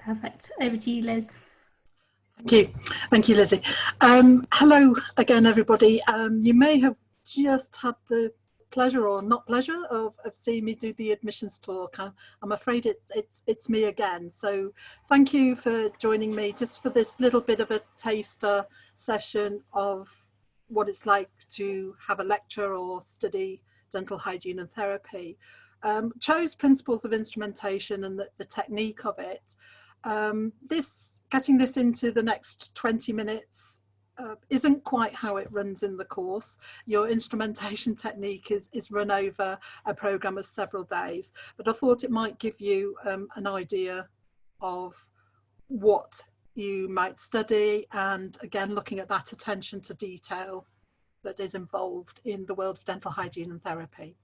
Perfect. Over to you, Liz. Thank you, Lizzie. Hello again, everybody. You may have just had the pleasure or not pleasure of seeing me do the admissions talk. I'm afraid it's me again. So thank you for joining me just for this little bit of a taster session of what it's like to have a lecture or study dental hygiene and therapy. Chose principles of instrumentation and the technique of it. Getting this into the next 20 minutes isn't quite how it runs in the course. Your instrumentation technique is run over a programme of several days, but I thought it might give you an idea of what you might study, and again looking at that attention to detail that is involved in the world of dental hygiene and therapy.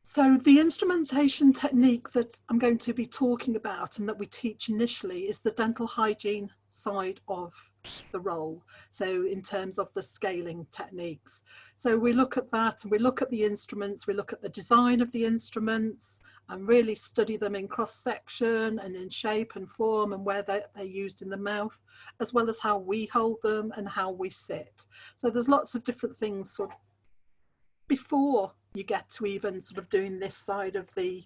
So the instrumentation technique that I'm going to be talking about and that we teach initially is the dental hygiene side of the role. So in terms of the scaling techniques. So we look at that and we look at the instruments, we look at the design of the instruments and really study them in cross-section and in shape and form and where they're used in the mouth, as well as how we hold them and how we sit. So there's lots of different things sort of before you get to even sort of doing this side of the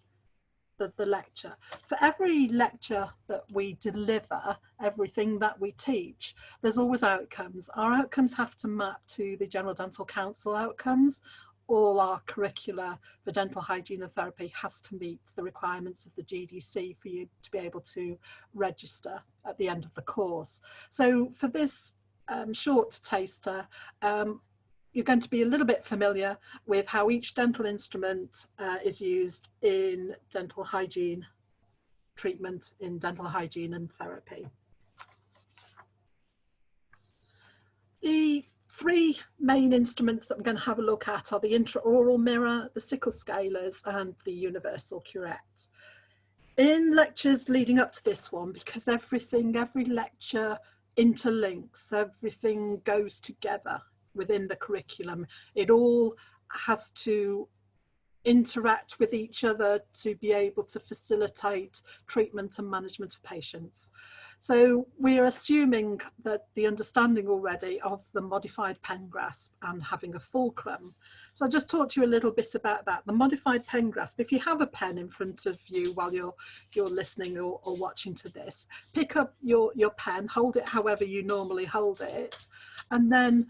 lecture. For every lecture that we deliver, everything that we teach, there's always outcomes. Our outcomes have to map to the General Dental Council outcomes. All our curricula for dental hygiene and therapy has to meet the requirements of the GDC for you to be able to register at the end of the course. So for this short taster, you're going to be a little bit familiar with how each dental instrument is used in dental hygiene treatment, in dental hygiene and therapy. The three main instruments that we're going to have a look at are the Intraoral Mirror, the Sickle Scalers and the Universal Curette. In lectures leading up to this one, because every lecture interlinks, everything goes together within the curriculum. It all has to interact with each other to be able to facilitate treatment and management of patients. So we're assuming that the understanding already of the modified pen grasp and having a fulcrum. So I'll just talk to you a little bit about that. The modified pen grasp, if you have a pen in front of you while you're listening or watching to this, pick up your pen, hold it however you normally hold it, and then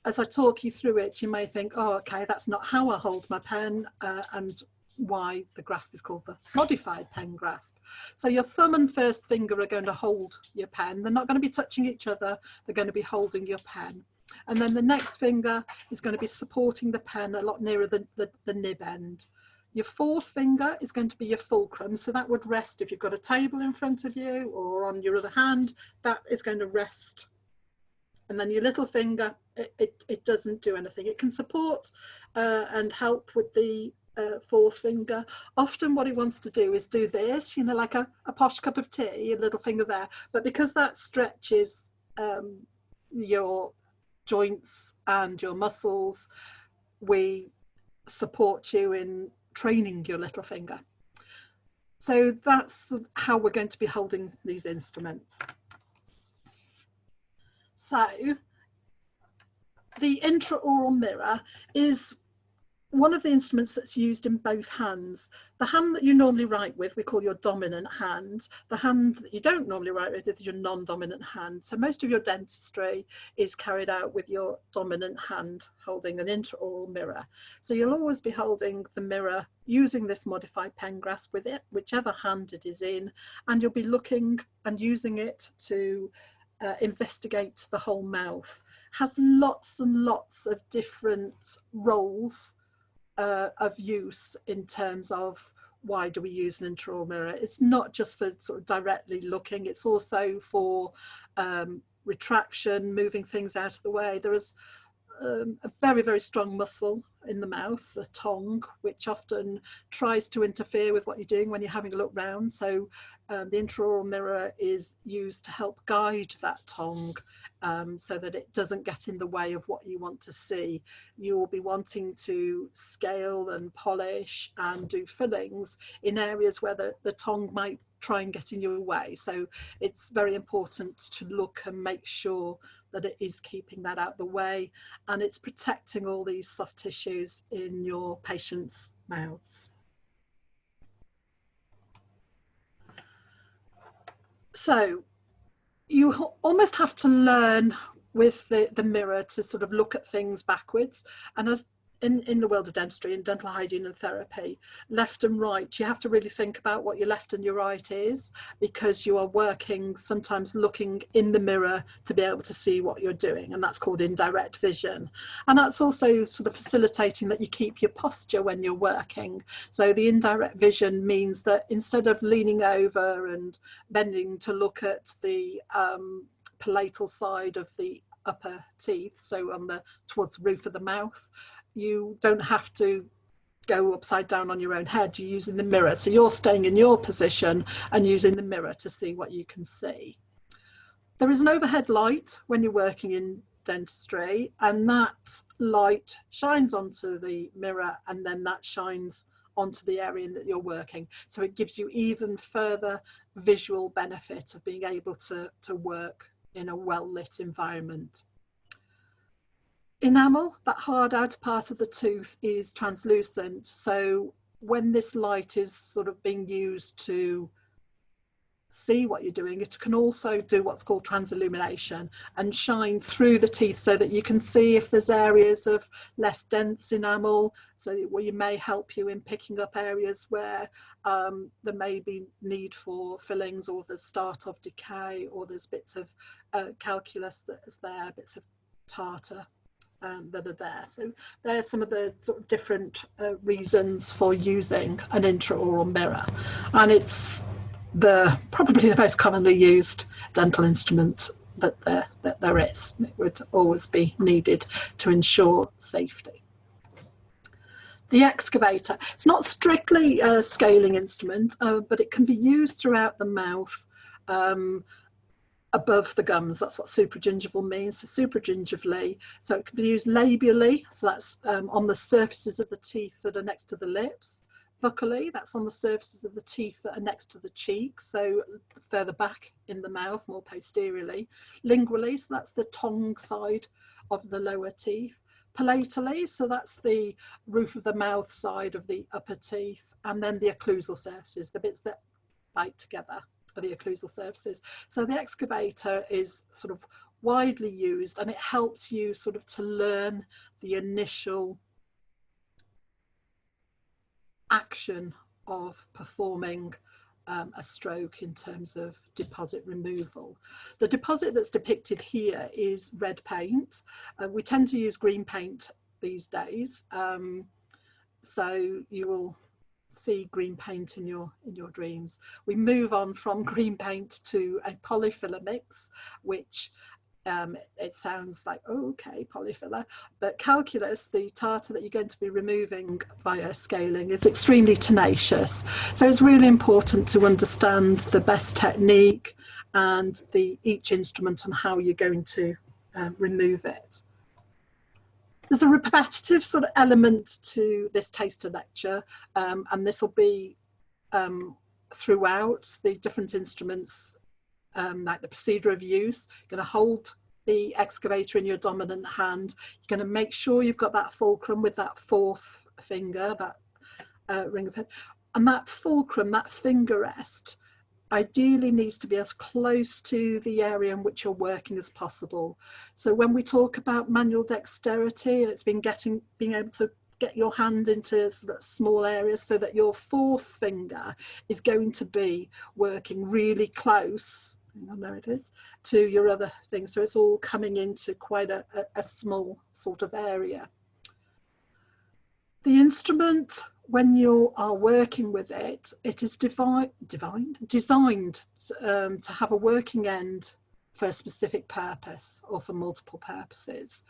as I talk you through it, you may think, oh, okay, that's not how I hold my pen, and why the grasp is called the modified pen grasp. So your thumb and first finger are going to hold your pen. They're not going to be touching each other. They're going to be holding your pen. And then the next finger is going to be supporting the pen a lot nearer the nib end. Your fourth finger is going to be your fulcrum. So that would rest if you've got a table in front of you, or on your other hand, that is going to rest. And then your little finger, it doesn't do anything. It can support and help with the fourth finger. Often what it wants to do is do this, you know, like a posh cup of tea, your little finger there. But because that stretches your joints and your muscles, we support you in training your little finger. So that's how we're going to be holding these instruments. So the intraoral mirror is one of the instruments that's used in both hands. The hand that you normally write with, we call your dominant hand. The hand that you don't normally write with is your non-dominant hand. So most of your dentistry is carried out with your dominant hand holding an intraoral mirror. So you'll always be holding the mirror using this modified pen grasp with it, whichever hand it is in, and you'll be looking and using it to investigate the whole mouth. Has lots and lots of different roles of use in terms of why do we use an intraoral mirror. It's not just for sort of directly looking, it's also for retraction, moving things out of the way. There is a very, very strong muscle in the mouth, the tongue, which often tries to interfere with what you're doing when you're having a look round. So the intraoral mirror is used to help guide that tongue so that it doesn't get in the way of what you want to see. You will be wanting to scale and polish and do fillings in areas where the tongue might try and get in your way. So it's very important to look and make sure that it is keeping that out of the way, and it's protecting all these soft tissues in your patients' mouths. So you almost have to learn with the mirror to sort of look at things backwards. And as in the world of dentistry and dental hygiene and therapy, left and right, you have to really think about what your left and your right is, because you are working sometimes looking in the mirror to be able to see what you're doing, and that's called indirect vision. And that's also sort of facilitating that you keep your posture when you're working. So the indirect vision means that instead of leaning over and bending to look at the palatal side of the upper teeth, so on the towards the roof of the mouth, you don't have to go upside down on your own head. You're using the mirror, so you're staying in your position and using the mirror to see what you can see. There is an overhead light when you're working in dentistry, and that light shines onto the mirror, and then that shines onto the area that you're working. So it gives you even further visual benefit of being able to work in a well-lit environment. Enamel, that hard outer part of the tooth, is translucent. So when this light is sort of being used to see what you're doing, it can also do what's called transillumination and shine through the teeth so that you can see if there's areas of less dense enamel, so where you may help you in picking up areas where there may be need for fillings, or there's start of decay, or there's bits of calculus that is there, bits of tartar that are there. So there's some of the sort of different reasons for using an intraoral mirror, and it's probably the most commonly used dental instrument that there is. It would always be needed to ensure safety. The excavator, it's not strictly a scaling instrument, but it can be used throughout the mouth, above the gums. That's what supragingival means. So supragingivally, so it can be used labially, so that's on the surfaces of the teeth that are next to the lips. Buccally, that's on the surfaces of the teeth that are next to the cheeks, so further back in the mouth, more posteriorly. Lingually, so that's the tongue side of the lower teeth. Palatally, so that's the roof of the mouth side of the upper teeth. And then the occlusal surfaces, the bits that bite together are the occlusal surfaces. So the excavator is sort of widely used, and it helps you sort of to learn the initial action of performing a stroke in terms of deposit removal. The deposit that's depicted here is red paint. We tend to use green paint these days, so you will see green paint in your dreams. We move on from green paint to a polyfiller mix, which it sounds like, oh, okay, polyfiller, but calculus, the tartar that you're going to be removing via scaling, is extremely tenacious. So it's really important to understand the best technique and each instrument and how you're going to remove it. There's a repetitive sort of element to this taster lecture, and this will be throughout the different instruments. Like the procedure of use, you're going to hold the excavator in your dominant hand. You're going to make sure you've got that fulcrum with that fourth finger, that ring of head. And that fulcrum, that finger rest, ideally needs to be as close to the area in which you're working as possible. So when we talk about manual dexterity, and it's been being able to get your hand into sort of small areas so that your fourth finger is going to be working really close, and there it is, to your other thing. So it's all coming into quite a small sort of area. The instrument, when you are working with it, it is designed to have a working end for a specific purpose or for multiple purposes.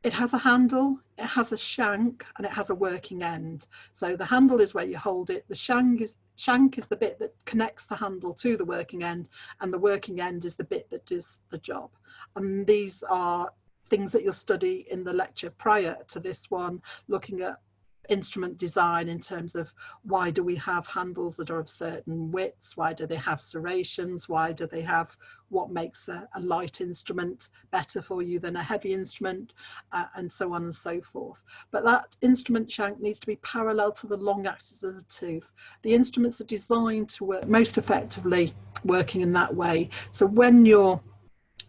It has a handle, it has a shank, and it has a working end. So the handle is where you hold it. The shank is the bit that connects the handle to the working end, and the working end is the bit that does the job. And these are things that you'll study in the lecture prior to this one, looking at instrument design in terms of why do we have handles that are of certain widths, why do they have serrations, why do they have what makes a light instrument better for you than a heavy instrument, and so on and so forth. But that instrument shank needs to be parallel to the long axis of the tooth. The instruments are designed to work most effectively working in that way. So when you're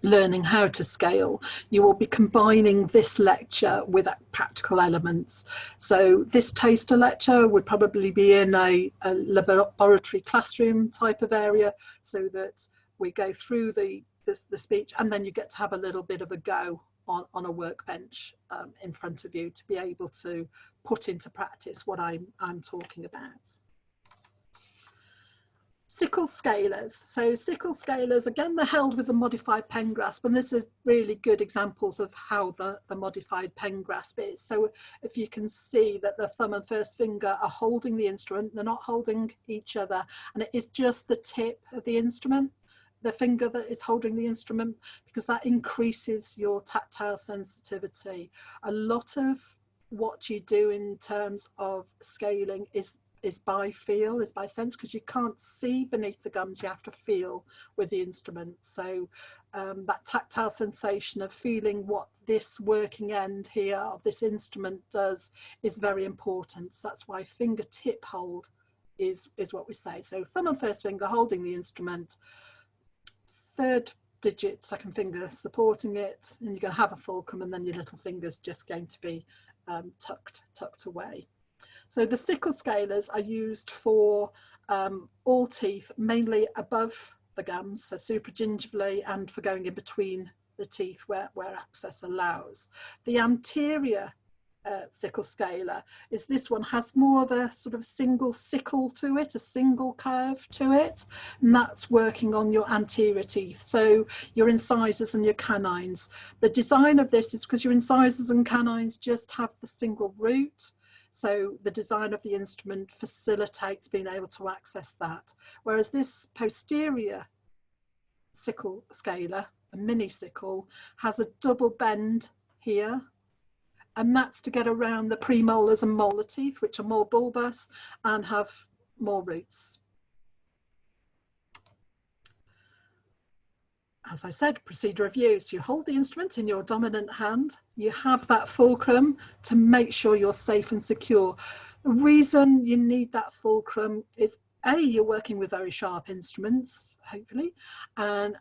learning how to scale, you will be combining this lecture with practical elements. So this taster lecture would probably be in a laboratory classroom type of area, so that we go through the speech, and then you get to have a little bit of a go on a workbench in front of you to be able to put into practice what I'm talking about. Sickle scalers. So sickle scalers, again, they're held with the modified pen grasp, and this is really good examples of how the modified pen grasp is. So if you can see that the thumb and first finger are holding the instrument, they're not holding each other, and it is just the tip of the instrument, the finger that is holding the instrument, because that increases your tactile sensitivity. A lot of what you do in terms of scaling is by feel, is by sense, because you can't see beneath the gums, you have to feel with the instrument. So that tactile sensation of feeling what this working end here of this instrument does is very important. So that's why fingertip hold is what we say. So thumb and first finger holding the instrument, third digit second finger supporting it, and you're going to have a fulcrum, and then your little finger's just going to be tucked away. So the sickle scalers are used for all teeth, mainly above the gums, so supragingivally, and for going in between the teeth where access allows. The anterior sickle scaler is this one, has more of a sort of single sickle to it, a single curve to it, and that's working on your anterior teeth, so your incisors and your canines. The design of this is because your incisors and canines just have the single root, so the design of the instrument facilitates being able to access that. Whereas this posterior sickle scaler, a mini sickle, has a double bend here, and that's to get around the premolars and molar teeth, which are more bulbous and have more roots. As I said, procedure of use. You hold the instrument in your dominant hand, you have that fulcrum to make sure you're safe and secure. The reason you need that fulcrum is A, you're working with very sharp instruments, hopefully, and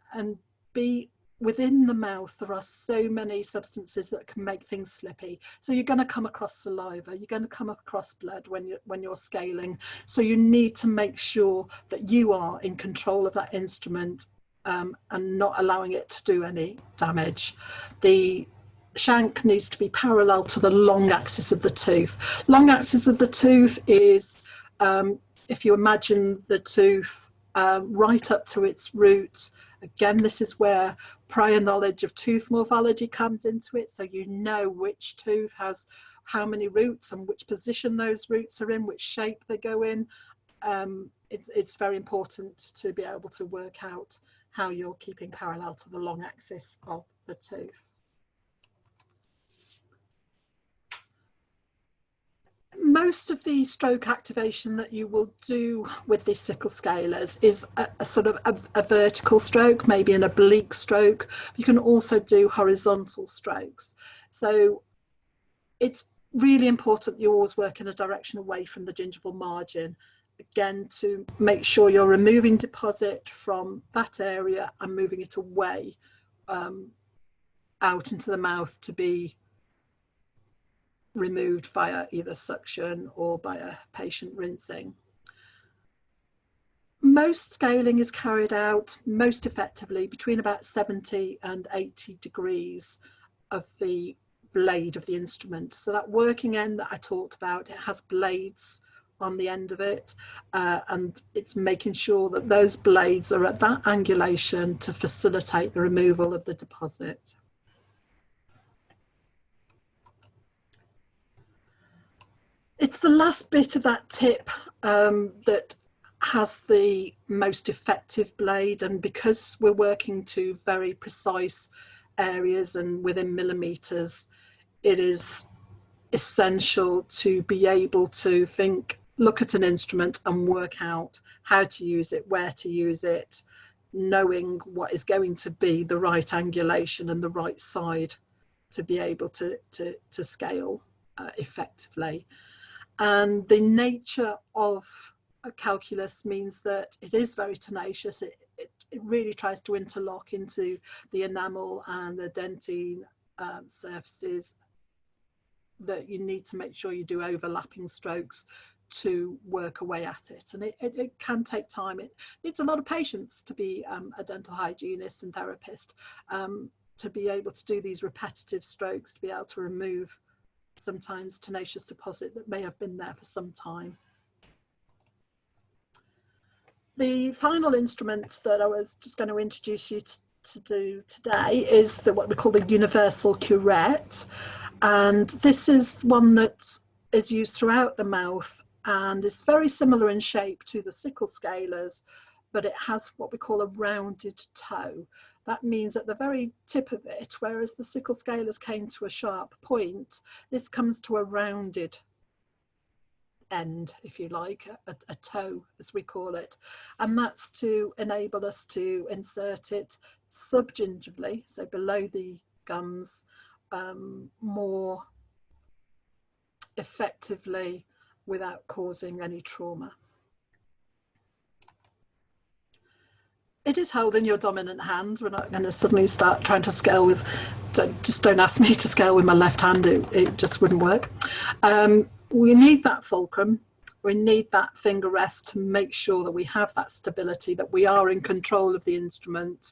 B, within the mouth there are so many substances that can make things slippy. So you're going to come across saliva, you're going to come across blood when you're scaling. So you need to make sure that you are in control of that instrument and not allowing it to do any damage. The shank needs to be parallel to the long axis of the tooth. Long axis of the tooth is, if you imagine the tooth right up to its root. Again, this is where prior knowledge of tooth morphology comes into it, so you know which tooth has how many roots and which position those roots are in, which shape they go in. It's very important to be able to work out how you're keeping parallel to the long axis of the tooth. Most of the stroke activation that you will do with these sickle scalers is a sort of a vertical stroke, maybe an oblique stroke. You can also do horizontal strokes. So it's really important you always work in a direction away from the gingival margin, again, to make sure you're removing deposit from that area and moving it away out into the mouth to be removed via either suction or by a patient rinsing. Most scaling is carried out most effectively between about 70 and 80 degrees of the blade of the instrument. So that working end that I talked about, it has blades on the end of it, and it's making sure that those blades are at that angulation to facilitate the removal of the deposit. It's the last bit of that tip that has the most effective blade, and because we're working to very precise areas and within millimeters, it is essential to be able to look at an instrument and work out how to use it, where to use it, knowing what is going to be the right angulation and the right side to be able to scale effectively. And the nature of calculus means that it is very tenacious. It really tries to interlock into the enamel and the dentine surfaces, that you need to make sure you do overlapping strokes to work away at it. And it can take time. It needs a lot of patience to be a dental hygienist and therapist, to be able to do these repetitive strokes, to be able to remove sometimes tenacious deposit that may have been there for some time. The final instrument that I was just going to introduce you to do today is what we call the universal curette. And this is one that is used throughout the mouth and is very similar in shape to the Sickle Scalers, but it has what we call a rounded toe. That means at the very tip of it, whereas the Sickle Scalers came to a sharp point, this comes to a rounded end, if you like, a toe as we call it. And that's to enable us to insert it subgingivally, so below the gums, more effectively without causing any trauma. It is held in your dominant hand. We're not going to suddenly start trying to scale with, just don't ask me to scale with my left hand, it just wouldn't work. We need that fulcrum, we need that finger rest to make sure that we have that stability, that we are in control of the instrument.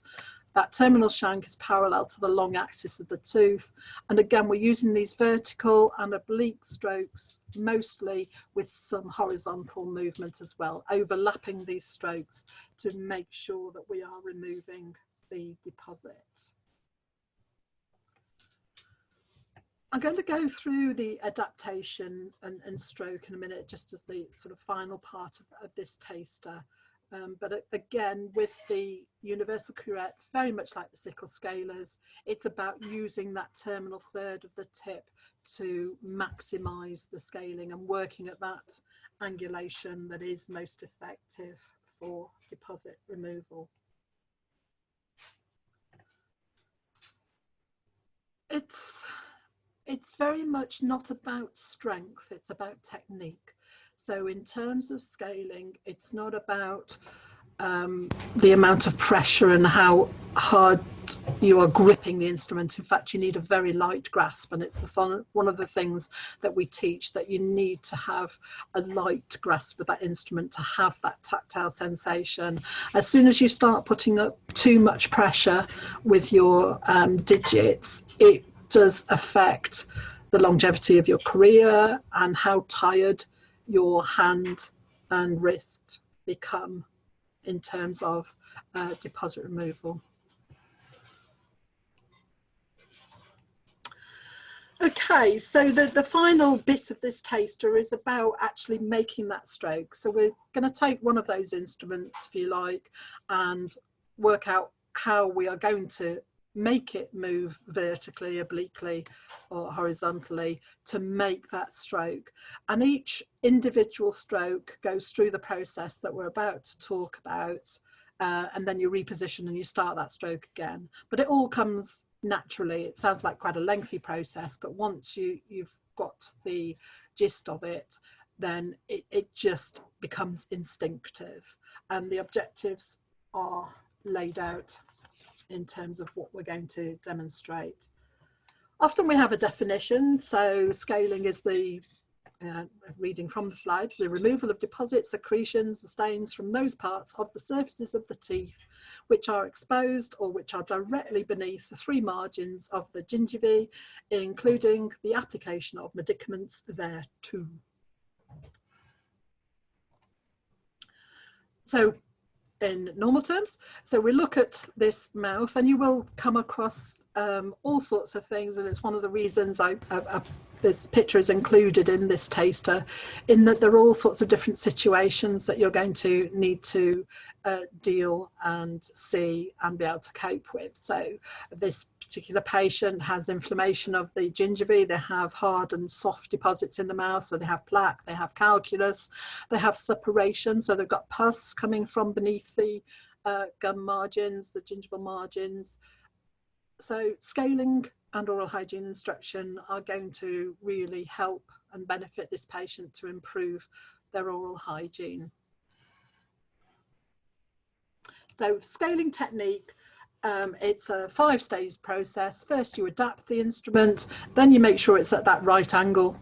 That terminal shank is parallel to the long axis of the tooth. And again, we're using these vertical and oblique strokes, mostly with some horizontal movement as well, overlapping these strokes to make sure that we are removing the deposit. I'm going to go through the adaptation and stroke in a minute, just as the sort of final part of this taster. But again, with the universal curette, very much like the Sickle Scalers, it's about using that terminal third of the tip to maximise the scaling and working at that angulation that is most effective for deposit removal. It's very much not about strength, it's about technique. So in terms of scaling, it's not about the amount of pressure and how hard you are gripping the instrument. In fact, you need a very light grasp, and it's one of the things that we teach, that you need to have a light grasp of that instrument to have that tactile sensation. As soon as you start putting up too much pressure with your digits, it does affect the longevity of your career and how tired your hand and wrist become in terms of deposit removal. Okay, so the final bit of this taster is about actually making that stroke. So we're going to take one of those instruments, if you like, and work out how we are going to make it move vertically, obliquely, or horizontally to make that stroke. And each individual stroke goes through the process that we're about to talk about, and then you reposition and you start that stroke again. But it all comes naturally. It sounds like quite a lengthy process, but once you've got the gist of it, then it just becomes instinctive, and the objectives are laid out in terms of what we're going to demonstrate. Often we have a definition. So scaling is the, reading from the slide, the removal of deposits, secretions, and stains from those parts of the surfaces of the teeth which are exposed or which are directly beneath the three margins of the gingivae, including the application of medicaments thereto. So in normal terms, so we look at this mouth, and you will come across all sorts of things, and it's one of the reasons this picture is included in this taster, in that there are all sorts of different situations that you're going to need to deal and see and be able to cope with. So this particular patient has inflammation of the gingivae, they have hard and soft deposits in the mouth, so they have plaque, they have calculus, they have suppuration, so they've got pus coming from beneath the gum margins, the gingival margins. So scaling and oral hygiene instruction are going to really help and benefit this patient to improve their oral hygiene. So scaling technique, it's a 5-stage process. First you adapt the instrument, then you make sure it's at that right angle,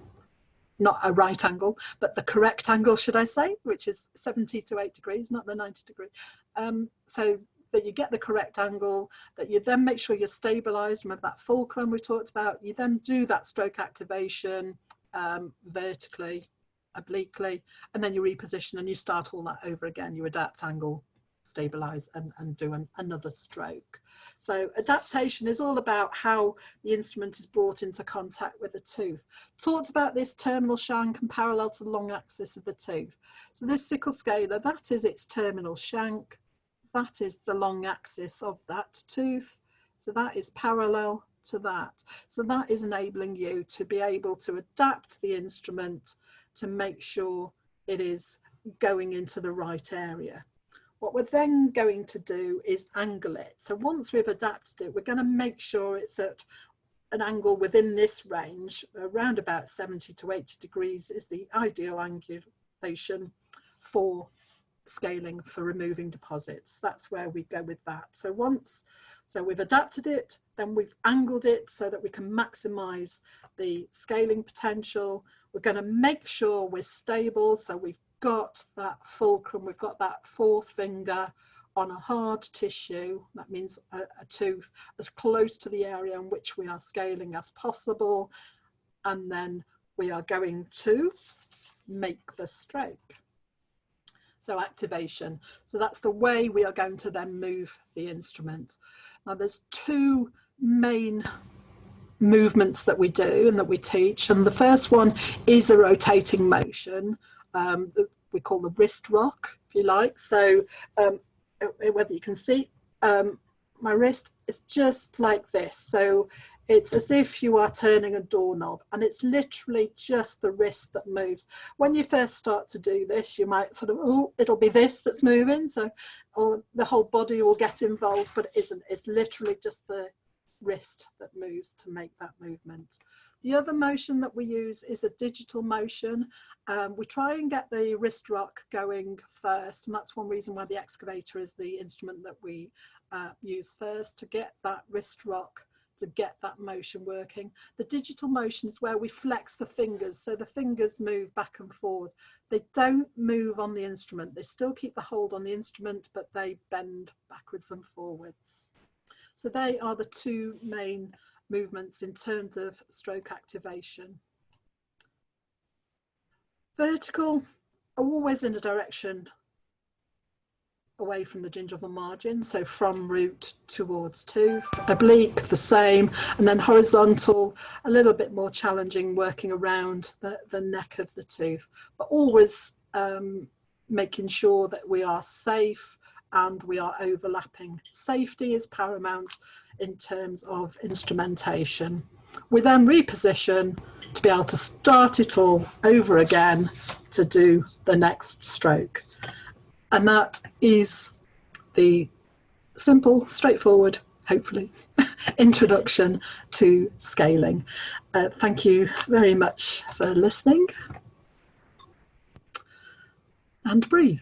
not a right angle, but the correct angle, should I say, which is 70 to 8 degrees, not the 90 degree. So that you get the correct angle, that you then make sure you're stabilized. Remember that fulcrum we talked about? You then do that stroke activation vertically, obliquely, and then you reposition and you start all that over again. You adapt, angle, stabilize, and do another stroke. So adaptation is all about how the instrument is brought into contact with the tooth. Talked about this terminal shank and parallel to the long axis of the tooth. So this sickle scaler, that is its terminal shank. That is the long axis of that tooth. So that is parallel to that. So that is enabling you to be able to adapt the instrument to make sure it is going into the right area. What we're then going to do is angle it. So once we've adapted it, we're going to make sure it's at an angle within this range, around about 70 to 80 degrees is the ideal angulation for scaling, for removing deposits. That's where we go with that. So we've adapted it, then we've angled it so that we can maximize the scaling potential. We're going to make sure we're stable, so we've got that fulcrum, we've got that fourth finger on a hard tissue. That means a tooth as close to the area in which we are scaling as possible, and then we are going to make the stroke. So activation. So that's the way we are going to then move the instrument. Now there's 2 main movements that we do and that we teach. And the first one is a rotating motion. We call the wrist rock, if you like. So whether you can see my wrist, is just like this. So it's as if you are turning a doorknob, and it's literally just the wrist that moves. When you first start to do this, you might sort of, oh, it'll be this that's moving, so or the whole body will get involved, but it isn't. It's literally just the wrist that moves to make that movement. The other motion that we use is a digital motion. We try and get the wrist rock going first, and that's one reason why the Excavator is the instrument that we use first, to get that wrist rock, to get that motion working. The digital motion is where we flex the fingers, so the fingers move back and forth. They don't move on the instrument. They still keep the hold on the instrument, but they bend backwards and forwards. So they are the 2 main movements in terms of stroke activation. Vertical, always in a direction away from the gingival margin, so from root towards tooth. Oblique, the same, and then horizontal, a little bit more challenging, working around the neck of the tooth, but always making sure that we are safe and we are overlapping. Safety is paramount in terms of instrumentation. We then reposition to be able to start it all over again to do the next stroke. And that is the simple, straightforward, hopefully, introduction to scaling. Thank you very much for listening. And breathe.